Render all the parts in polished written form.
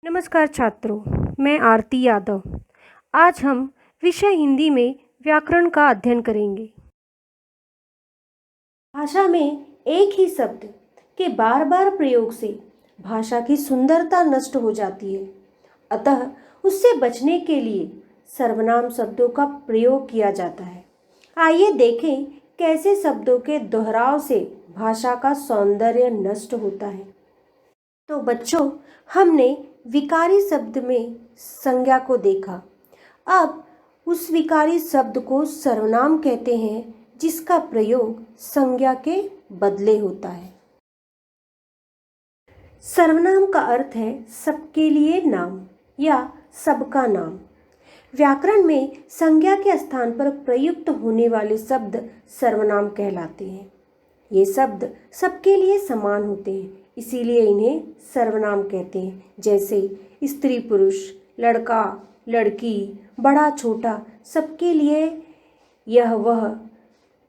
नमस्कार छात्रों, मैं आरती यादव। आज हम विषय हिंदी में व्याकरण का अध्ययन करेंगे। भाषा में एक ही शब्द के बार बार प्रयोग से भाषा की सुंदरता नष्ट हो जाती है। अतः उससे बचने के लिए सर्वनाम शब्दों का प्रयोग किया जाता है। आइए देखें कैसे शब्दों के दोहराव से भाषा का सौंदर्य नष्ट होता है। तो बच्चों, हमने विकारी शब्द में संज्ञा को देखा। अब उस विकारी शब्द को सर्वनाम कहते हैं जिसका प्रयोग संज्ञा के बदले होता है। सर्वनाम का अर्थ है सबके लिए नाम या सबका नाम। व्याकरण में संज्ञा के स्थान पर प्रयुक्त होने वाले शब्द सर्वनाम कहलाते हैं। ये शब्द सबके लिए समान होते हैं, इसीलिए इन्हें सर्वनाम कहते हैं। जैसे स्त्री पुरुष, लड़का लड़की, बड़ा छोटा, सबके लिए यह वह,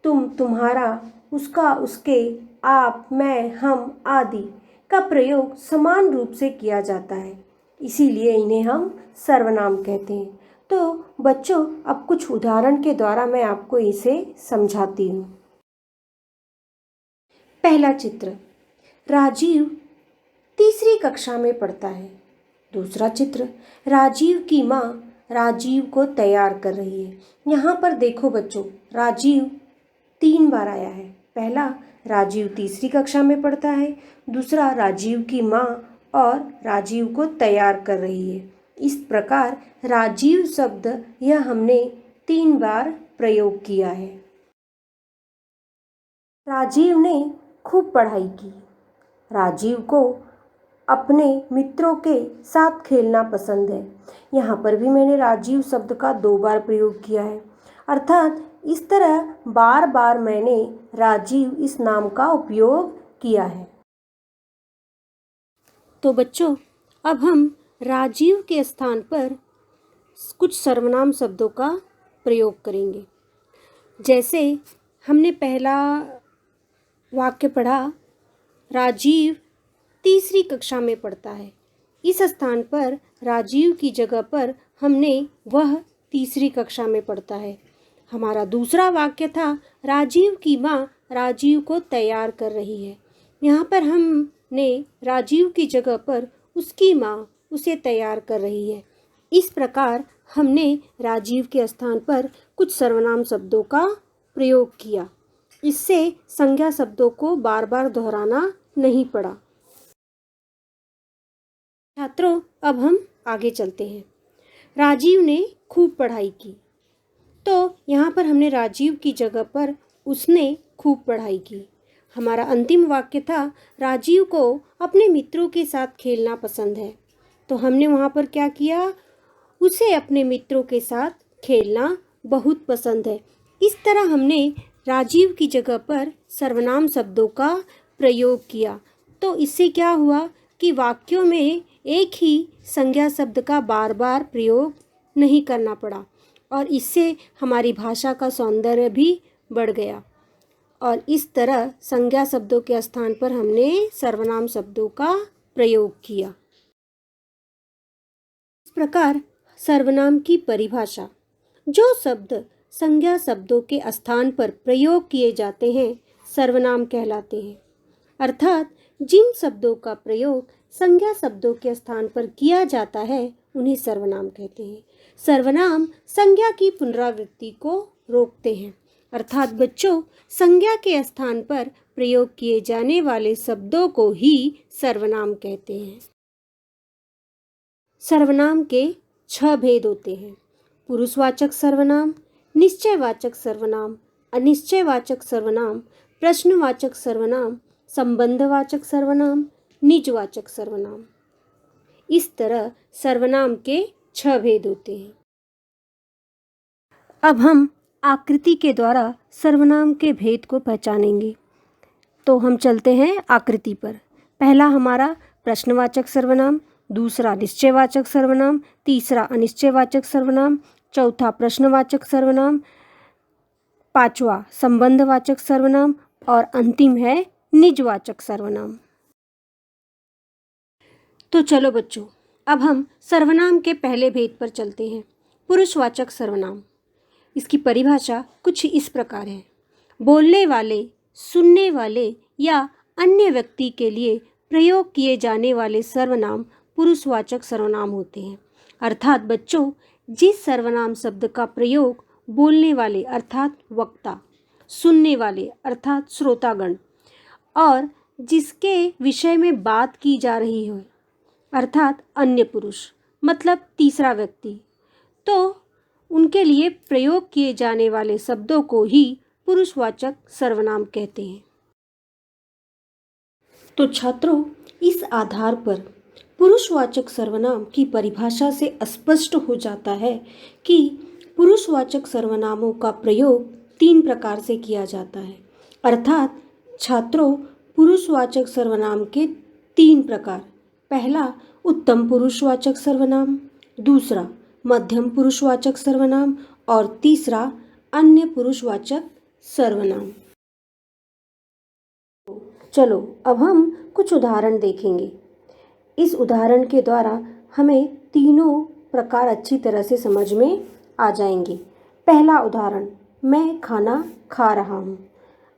तुम तुम्हारा, उसका उसके, आप मैं हम आदि का प्रयोग समान रूप से किया जाता है, इसीलिए इन्हें हम सर्वनाम कहते हैं। तो बच्चों, अब कुछ उदाहरण के द्वारा मैं आपको इसे समझाती हूँ। पहला चित्र, राजीव तीसरी कक्षा में पढ़ता है। दूसरा चित्र, राजीव की माँ राजीव को तैयार कर रही है। यहाँ पर देखो बच्चों, राजीव 3 बार आया है। पहला, राजीव तीसरी कक्षा में पढ़ता है। दूसरा, राजीव की माँ और राजीव को तैयार कर रही है। इस प्रकार राजीव शब्द यह हमने 3 बार प्रयोग किया है। राजीव ने खूब पढ़ाई की। राजीव को अपने मित्रों के साथ खेलना पसंद है। यहाँ पर भी मैंने राजीव शब्द का 2 बार प्रयोग किया है। अर्थात इस तरह बार बार मैंने राजीव इस नाम का उपयोग किया है। तो बच्चों, अब हम राजीव के स्थान पर कुछ सर्वनाम शब्दों का प्रयोग करेंगे। जैसे हमने पहला वाक्य पढ़ा, राजीव तीसरी कक्षा में पढ़ता है। इस स्थान पर राजीव की जगह पर हमने वह तीसरी कक्षा में पढ़ता है। हमारा दूसरा वाक्य था, राजीव की माँ राजीव को तैयार कर रही है। यहाँ पर हमने राजीव की जगह पर उसकी माँ उसे तैयार कर रही है। इस प्रकार हमने राजीव के स्थान पर कुछ सर्वनाम शब्दों का प्रयोग किया। इससे संज्ञा शब्दों को बार बार दोहराना नहीं पड़ा। छात्रों, अब हम आगे चलते हैं। राजीव ने खूब पढ़ाई की। तो यहाँ पर हमने राजीव की जगह पर उसने खूब पढ़ाई की। हमारा अंतिम वाक्य था, राजीव को अपने मित्रों के साथ खेलना पसंद है। तो हमने वहाँ पर क्या किया, उसे अपने मित्रों के साथ खेलना बहुत पसंद है। इस तरह हमने राजीव की जगह पर सर्वनाम शब्दों का प्रयोग किया। तो इससे क्या हुआ कि वाक्यों में एक ही संज्ञा शब्द का बार बार प्रयोग नहीं करना पड़ा और इससे हमारी भाषा का सौंदर्य भी बढ़ गया। और इस तरह संज्ञा शब्दों के स्थान पर हमने सर्वनाम शब्दों का प्रयोग किया। इस प्रकार सर्वनाम की परिभाषा, जो शब्द संज्ञा शब्दों के स्थान पर प्रयोग किए जाते हैं सर्वनाम कहलाते हैं। अर्थात जिन शब्दों का प्रयोग संज्ञा शब्दों के स्थान पर किया जाता है उन्हें सर्वनाम कहते हैं। सर्वनाम संज्ञा की पुनरावृत्ति को रोकते हैं। अर्थात बच्चों, संज्ञा के स्थान पर प्रयोग किए जाने वाले शब्दों को ही सर्वनाम कहते हैं। सर्वनाम के 6 भेद होते हैं। पुरुषवाचक सर्वनाम, निश्चयवाचक सर्वनाम, अनिश्चयवाचक सर्वनाम, प्रश्नवाचक सर्वनाम, संबंधवाचक सर्वनाम, निजवाचक सर्वनाम। इस तरह सर्वनाम के 6 भेद होते हैं। अब हम आकृति के द्वारा सर्वनाम के भेद को पहचानेंगे। तो हम चलते हैं आकृति पर। पहला हमारा प्रश्नवाचक सर्वनाम, दूसरा निश्चयवाचक सर्वनाम, तीसरा अनिश्चयवाचक सर्वनाम, चौथा प्रश्नवाचक सर्वनाम, पांचवा संबंधवाचक सर्वनाम और अंतिम है निजवाचक सर्वनाम। तो चलो बच्चों, अब हम सर्वनाम के पहले भेद पर चलते हैं। पुरुषवाचक सर्वनाम। इसकी परिभाषा कुछ इस प्रकार है। बोलने वाले, सुनने वाले या अन्य व्यक्ति के लिए प्रयोग किए जाने वाले सर्वनाम पुरुषवाचक सर्वनाम होते हैं। अर्थात बच्चों, जिस सर्वनाम शब्द का प्रयोग बोलने वाले अर्थात वक्ता, सुनने वाले अर्थात श्रोतागण और जिसके विषय में बात की जा रही हो अर्थात अन्य पुरुष मतलब तीसरा व्यक्ति, तो उनके लिए प्रयोग किए जाने वाले शब्दों को ही पुरुषवाचक सर्वनाम कहते हैं। तो छात्रों, इस आधार पर पुरुषवाचक सर्वनाम की परिभाषा से स्पष्ट हो जाता है कि पुरुषवाचक सर्वनामों का प्रयोग 3 प्रकार से किया जाता है। अर्थात छात्रों, पुरुषवाचक सर्वनाम के 3 प्रकार। पहला उत्तम पुरुषवाचक सर्वनाम, दूसरा मध्यम पुरुषवाचक सर्वनाम और तीसरा अन्य पुरुषवाचक सर्वनाम। चलो अब हम कुछ उदाहरण देखेंगे। इस उदाहरण के द्वारा हमें तीनों प्रकार अच्छी तरह से समझ में आ जाएंगे। पहला उदाहरण, मैं खाना खा रहा हूँ,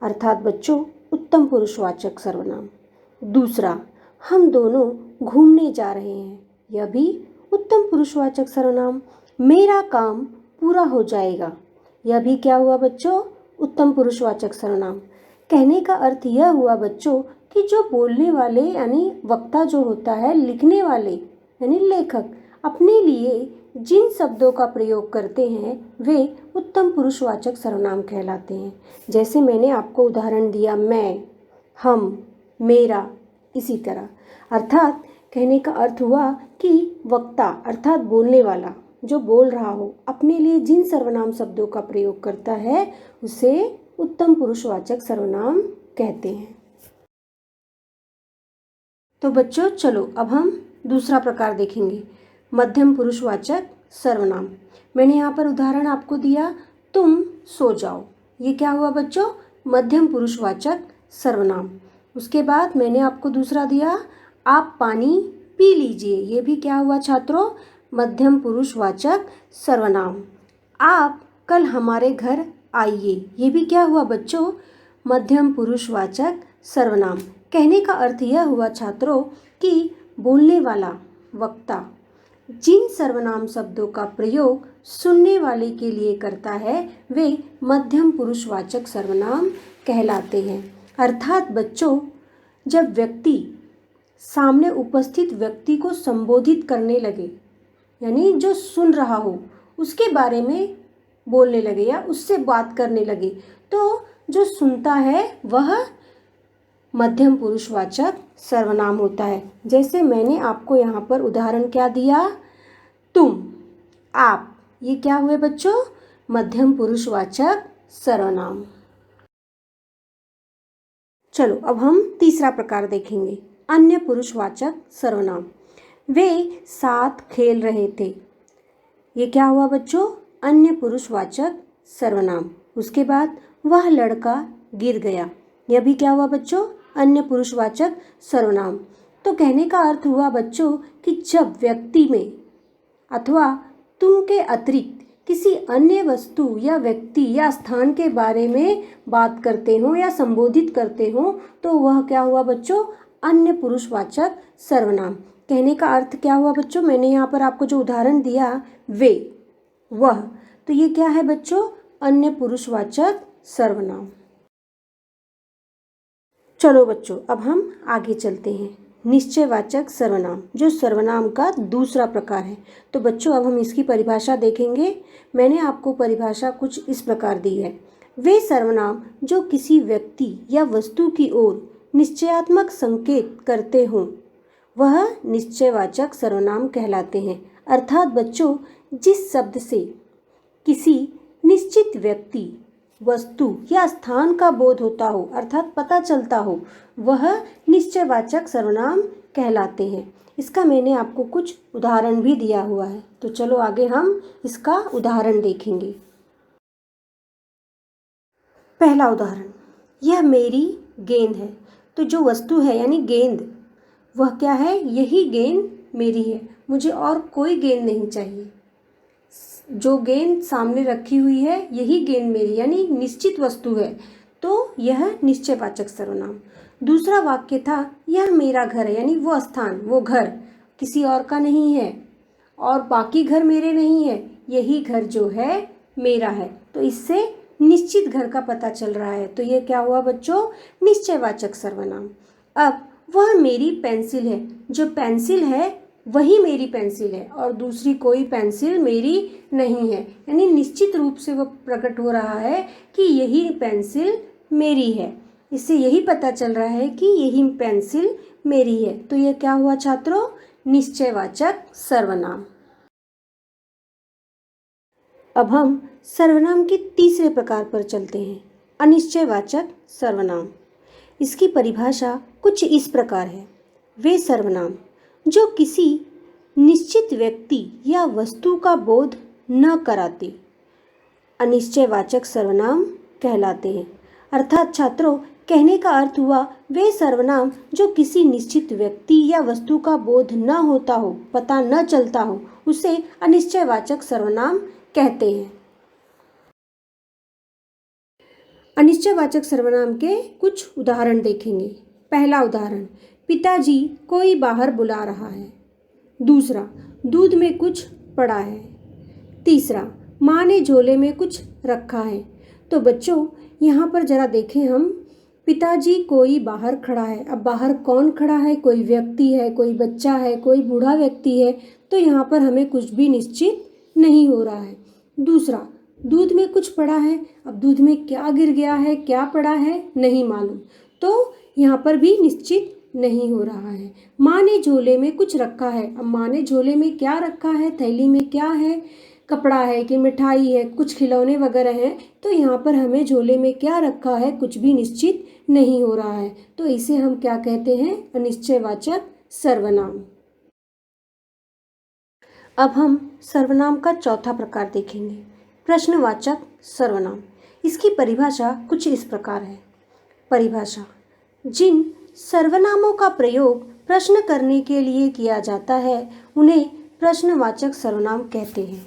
अर्थात बच्चों उत्तम पुरुषवाचक सर्वनाम। दूसरा, हम दोनों घूमने जा रहे हैं, यह भी उत्तम पुरुषवाचक सर्वनाम। मेरा काम पूरा हो जाएगा, यह भी क्या हुआ बच्चों, उत्तम पुरुषवाचक सर्वनाम। कहने का अर्थ यह हुआ बच्चों कि जो बोलने वाले यानी वक्ता जो होता है, लिखने वाले यानी लेखक, अपने लिए जिन शब्दों का प्रयोग करते हैं वे उत्तम पुरुषवाचक सर्वनाम कहलाते हैं। जैसे मैंने आपको उदाहरण दिया, मैं, हम, मेरा, इसी तरह। अर्थात कहने का अर्थ हुआ कि वक्ता अर्थात बोलने वाला जो बोल रहा हो अपने लिए जिन सर्वनाम शब्दों का प्रयोग करता है उसे उत्तम पुरुषवाचक सर्वनाम कहते हैं। तो बच्चों चलो अब हम दूसरा प्रकार देखेंगे, मध्यम पुरुषवाचक सर्वनाम। मैंने यहाँ पर उदाहरण आपको दिया, तुम सो जाओ, ये क्या हुआ बच्चों, मध्यम पुरुषवाचक सर्वनाम। उसके बाद मैंने आपको दूसरा दिया, आप पानी पी लीजिए, ये भी क्या हुआ छात्रों, मध्यम पुरुषवाचक सर्वनाम। आप कल हमारे घर आइए, ये भी क्या हुआ बच्चों, मध्यम पुरुषवाचक सर्वनाम। कहने का अर्थ यह हुआ छात्रों कि बोलने वाला वक्ता जिन सर्वनाम शब्दों का प्रयोग सुनने वाले के लिए करता है वे मध्यम पुरुषवाचक सर्वनाम कहलाते हैं। अर्थात बच्चों, जब व्यक्ति सामने उपस्थित व्यक्ति को संबोधित करने लगे यानी जो सुन रहा हो उसके बारे में बोलने लगे या उससे बात करने लगे, तो जो सुनता है वह मध्यम पुरुषवाचक सर्वनाम होता है। जैसे मैंने आपको यहाँ पर उदाहरण क्या दिया, तुम, आप, ये क्या हुए बच्चों, मध्यम पुरुषवाचक सर्वनाम। चलो अब हम तीसरा प्रकार देखेंगे, अन्य पुरुषवाचक सर्वनाम। वे साथ खेल रहे थे, ये क्या हुआ बच्चों, अन्य पुरुषवाचक सर्वनाम। उसके बाद वह लड़का गिर गया, यह भी क्या हुआ बच्चों, अन्य पुरुषवाचक सर्वनाम। तो कहने का अर्थ हुआ बच्चों कि जब व्यक्ति में अथवा तुम के अतिरिक्त किसी अन्य वस्तु या व्यक्ति या स्थान के बारे में बात करते हो या संबोधित करते हो तो वह क्या हुआ बच्चों, अन्य पुरुषवाचक सर्वनाम। कहने का अर्थ क्या हुआ बच्चों, मैंने यहाँ पर आपको जो उदाहरण दिया वे, वह, तो ये क्या है बच्चों, अन्य पुरुषवाचक सर्वनाम। चलो बच्चों अब हम आगे चलते हैं, निश्चयवाचक सर्वनाम जो सर्वनाम का दूसरा प्रकार है। तो बच्चों अब हम इसकी परिभाषा देखेंगे। मैंने आपको परिभाषा कुछ इस प्रकार दी है, वे सर्वनाम जो किसी व्यक्ति या वस्तु की ओर निश्चयात्मक संकेत करते हों वह निश्चयवाचक सर्वनाम कहलाते हैं। अर्थात बच्चों, जिस शब्द से किसी निश्चित व्यक्ति, वस्तु या स्थान का बोध होता हो अर्थात पता चलता हो वह निश्चयवाचक सर्वनाम कहलाते हैं। इसका मैंने आपको कुछ उदाहरण भी दिया हुआ है, तो चलो आगे हम इसका उदाहरण देखेंगे। पहला उदाहरण, यह मेरी गेंद है। तो जो वस्तु है यानी गेंद वह क्या है, यही गेंद मेरी है, मुझे और कोई गेंद नहीं चाहिए। जो गेंद सामने रखी हुई है यही गेंद मेरी, यानी निश्चित वस्तु है, तो यह निश्चयवाचक सर्वनाम। दूसरा वाक्य था यह मेरा घर है, यानी वो स्थान, वो घर किसी और का नहीं है और बाकी घर मेरे नहीं है, यही घर जो है मेरा है। तो इससे निश्चित घर का पता चल रहा है। तो ये क्या हुआ बच्चों, निश्चयवाचक सर्वनाम। अब वह मेरी पेंसिल है, जो पेंसिल है वही मेरी पेंसिल है और दूसरी कोई पेंसिल मेरी नहीं है, यानी निश्चित रूप से वो प्रकट हो रहा है कि यही पेंसिल मेरी है। इससे यही पता चल रहा है कि यही पेंसिल मेरी है। तो ये क्या हुआ छात्रों, निश्चयवाचक सर्वनाम। अब हम सर्वनाम के तीसरे प्रकार पर चलते हैं, अनिश्चयवाचक सर्वनाम। इसकी परिभाषा कुछ इस प्रकार है, वे सर्वनाम जो किसी निश्चित व्यक्ति या वस्तु का बोध न कराते अनिश्चयवाचक सर्वनाम कहलाते हैं। अर्थात छात्रों, कहने का अर्थ हुआ वे सर्वनाम जो किसी निश्चित व्यक्ति या वस्तु का बोध न होता हो, पता न चलता हो, उसे अनिश्चयवाचक सर्वनाम कहते हैं। अनिश्चयवाचक सर्वनाम के कुछ उदाहरण देखेंगे। पहला उदाहरण, पिताजी कोई बाहर बुला रहा है। दूसरा, दूध में कुछ पड़ा है। तीसरा, माँ ने झोले में कुछ रखा है। तो बच्चों यहाँ पर जरा देखें हम, पिताजी कोई बाहर खड़ा है। अब बाहर कौन खड़ा है, कोई व्यक्ति है, कोई बच्चा है, कोई बूढ़ा व्यक्ति है, तो यहाँ पर हमें कुछ भी निश्चित नहीं हो रहा है। दूसरा, दूध में कुछ पड़ा है। अब दूध में क्या गिर गया है, क्या पड़ा है, नहीं मालूम, तो यहाँ पर भी निश्चित नहीं हो रहा है। माँ ने झोले में कुछ रखा है। अब माँ ने झोले में क्या रखा है, थैली में क्या है, कपड़ा है कि मिठाई है, कुछ खिलौने वगैरह हैं, तो यहाँ पर हमें झोले में क्या रखा है कुछ भी निश्चित नहीं हो रहा है। तो इसे हम क्या कहते हैं, अनिश्चयवाचक सर्वनाम। अब हम सर्वनाम का चौथा प्रकार देखेंगे, प्रश्नवाचक सर्वनाम। इसकी परिभाषा कुछ इस प्रकार है। परिभाषा, जिन सर्वनामों का प्रयोग प्रश्न करने के लिए किया जाता है उन्हें प्रश्नवाचक सर्वनाम कहते हैं।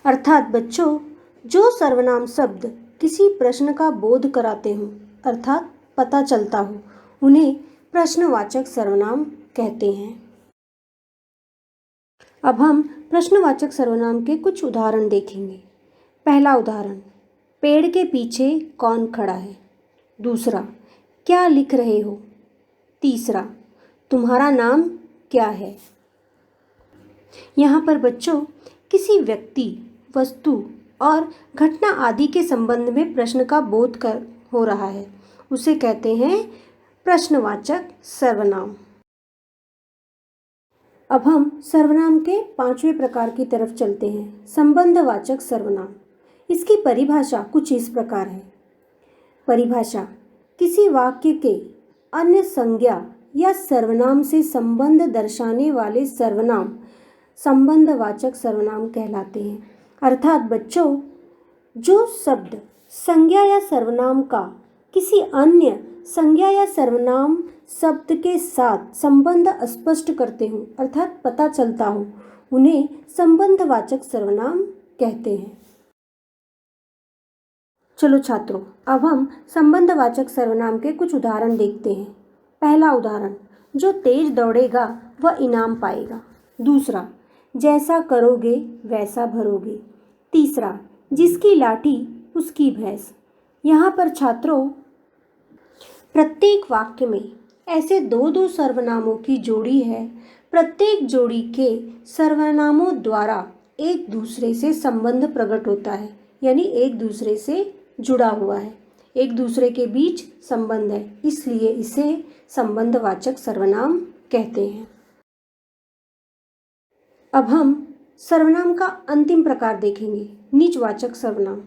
अर्थात बच्चों, जो सर्वनाम शब्द किसी प्रश्न का बोध कराते हों, अर्थात पता चलता हो, उन्हें प्रश्नवाचक सर्वनाम कहते हैं। अब हम प्रश्नवाचक सर्वनाम के कुछ उदाहरण देखेंगे। पहला उदाहरण, पेड़ के पीछे कौन खड़ा है। दूसरा, क्या लिख रहे हो। तीसरा, तुम्हारा नाम क्या है। यहाँ पर बच्चों किसी व्यक्ति, वस्तु और घटना आदि के संबंध में प्रश्न का बोध हो रहा है, उसे कहते हैं प्रश्नवाचक सर्वनाम। अब हम सर्वनाम के पांचवें प्रकार की तरफ चलते हैं, संबंधवाचक सर्वनाम। इसकी परिभाषा कुछ इस प्रकार है। परिभाषा, किसी वाक्य के अन्य संज्ञा या सर्वनाम से संबंध दर्शाने वाले सर्वनाम संबंधवाचक सर्वनाम कहलाते हैं। अर्थात बच्चों, जो शब्द संज्ञा या सर्वनाम का किसी अन्य संज्ञा या सर्वनाम शब्द के साथ संबंध स्पष्ट करते हों, अर्थात पता चलता हो, उन्हें संबंधवाचक सर्वनाम कहते हैं। चलो छात्रों, अब हम संबंधवाचक सर्वनाम के कुछ उदाहरण देखते हैं। पहला उदाहरण, जो तेज दौड़ेगा वह इनाम पाएगा। दूसरा, जैसा करोगे वैसा भरोगे। तीसरा, जिसकी लाठी उसकी भैंस। यहाँ पर छात्रों, प्रत्येक वाक्य में ऐसे दो दो सर्वनामों की जोड़ी है। प्रत्येक जोड़ी के सर्वनामों द्वारा एक दूसरे से संबंध प्रकट होता है, यानी एक दूसरे से जुड़ा हुआ है, एक दूसरे के बीच संबंध है, इसलिए इसे संबंधवाचक सर्वनाम कहते हैं। अब हम सर्वनाम का अंतिम प्रकार देखेंगे, निजवाचक सर्वनाम।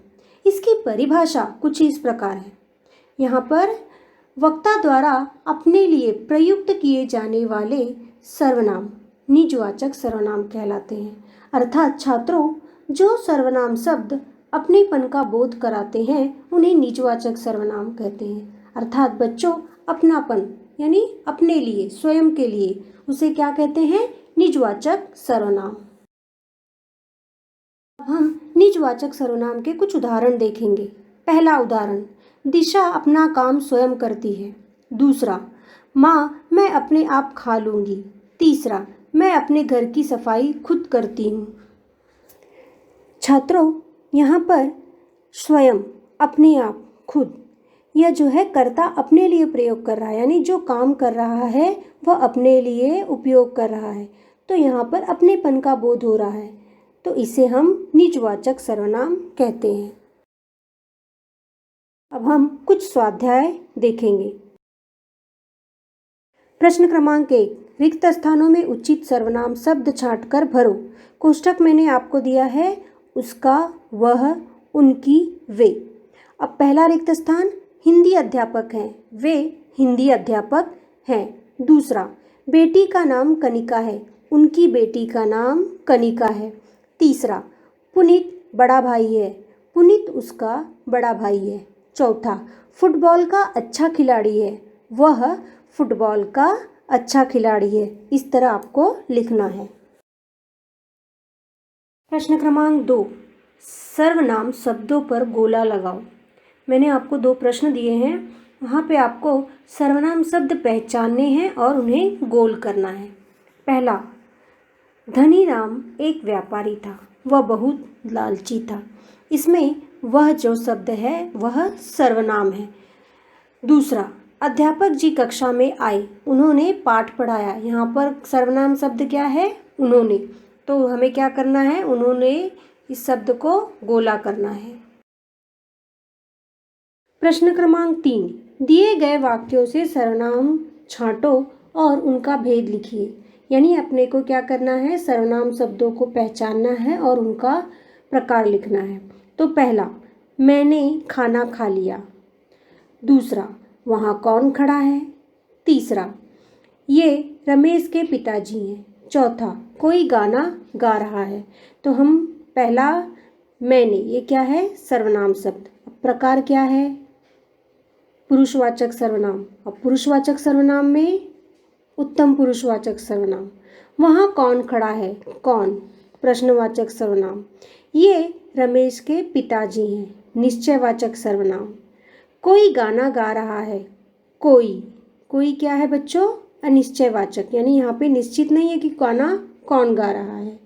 इसकी परिभाषा कुछ इस प्रकार है। यहाँ पर वक्ता द्वारा अपने लिए प्रयुक्त किए जाने वाले सर्वनाम निजवाचक सर्वनाम कहलाते हैं। अर्थात छात्रों, जो सर्वनाम शब्द अपनेपन का बोध कराते हैं उन्हें निजवाचक सर्वनाम कहते हैं। अर्थात बच्चों, अपनापन, यानी अपने लिए, स्वयं के लिए, उसे क्या कहते हैं? निजवाचक सर्वनाम। अब हम निजवाचक सर्वनाम के कुछ उदाहरण देखेंगे। पहला उदाहरण, दिशा अपना काम स्वयं करती है। दूसरा, माँ मैं अपने आप खा लूँगी। तीसरा, मैं अपने घर की सफाई खुद करती हूँ। छात्रों, यहाँ पर स्वयं, अपने आप, खुद, यह जो है कर्ता अपने लिए प्रयोग कर रहा है, यानी जो काम कर रहा है वह अपने लिए उपयोग कर रहा है, तो यहाँ पर अपनेपन का बोध हो रहा है, तो इसे हम निजवाचक सर्वनाम कहते हैं। अब हम कुछ स्वाध्याय देखेंगे। प्रश्न क्रमांक 1, रिक्त स्थानों में उचित सर्वनाम शब्द छांटकर भरो। कोष्ठक मैंने आपको दिया है, उसका, वह, उनकी, वे। अब पहला रिक्त स्थान, हिंदी अध्यापक हैं, वे हिंदी अध्यापक हैं। दूसरा, बेटी का नाम कनिका है, उनकी बेटी का नाम कनिका है। तीसरा, पुनीत बड़ा भाई है, पुनीत उसका बड़ा भाई है। चौथा, फुटबॉल का अच्छा खिलाड़ी है, वह फुटबॉल का अच्छा खिलाड़ी है। इस तरह आपको लिखना है। प्रश्न क्रमांक 2, सर्वनाम शब्दों पर गोला लगाओ। मैंने आपको 2 प्रश्न दिए हैं, वहाँ पे आपको सर्वनाम शब्द पहचानने हैं और उन्हें गोल करना है। पहला, धनीराम एक व्यापारी था, वह बहुत लालची था। इसमें वह जो शब्द है वह सर्वनाम है। दूसरा, अध्यापक जी कक्षा में आए, उन्होंने पाठ पढ़ाया। यहाँ पर सर्वनाम शब्द क्या है? उन्होंने। तो हमें क्या करना है? उन्होंने इस शब्द को गोला करना है। प्रश्न क्रमांक 3, दिए गए वाक्यों से सर्वनाम छांटो और उनका भेद लिखिए। यानी अपने को क्या करना है? सर्वनाम शब्दों को पहचानना है और उनका प्रकार लिखना है। तो पहला, मैंने खाना खा लिया। दूसरा, वहाँ कौन खड़ा है? तीसरा, ये रमेश के पिताजी हैं। चौथा, कोई गाना गा रहा है। तो हम पहला, मैंने, ये क्या है? सर्वनाम शब्द। प्रकार क्या है? पुरुषवाचक सर्वनाम। अब पुरुषवाचक सर्वनाम में उत्तम पुरुषवाचक सर्वनाम। वहाँ कौन खड़ा है? कौन प्रश्नवाचक सर्वनाम। ये रमेश के पिताजी हैं, निश्चयवाचक सर्वनाम। कोई गाना गा रहा है, कोई क्या है बच्चों? अनिश्चयवाचक, यानी यहाँ पे निश्चित नहीं है कि गाना कौन गा रहा है।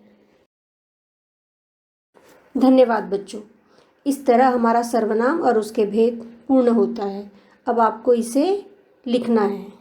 धन्यवाद बच्चों। इस तरह हमारा सर्वनाम और उसके भेद पूर्ण होता है। अब आपको इसे लिखना है।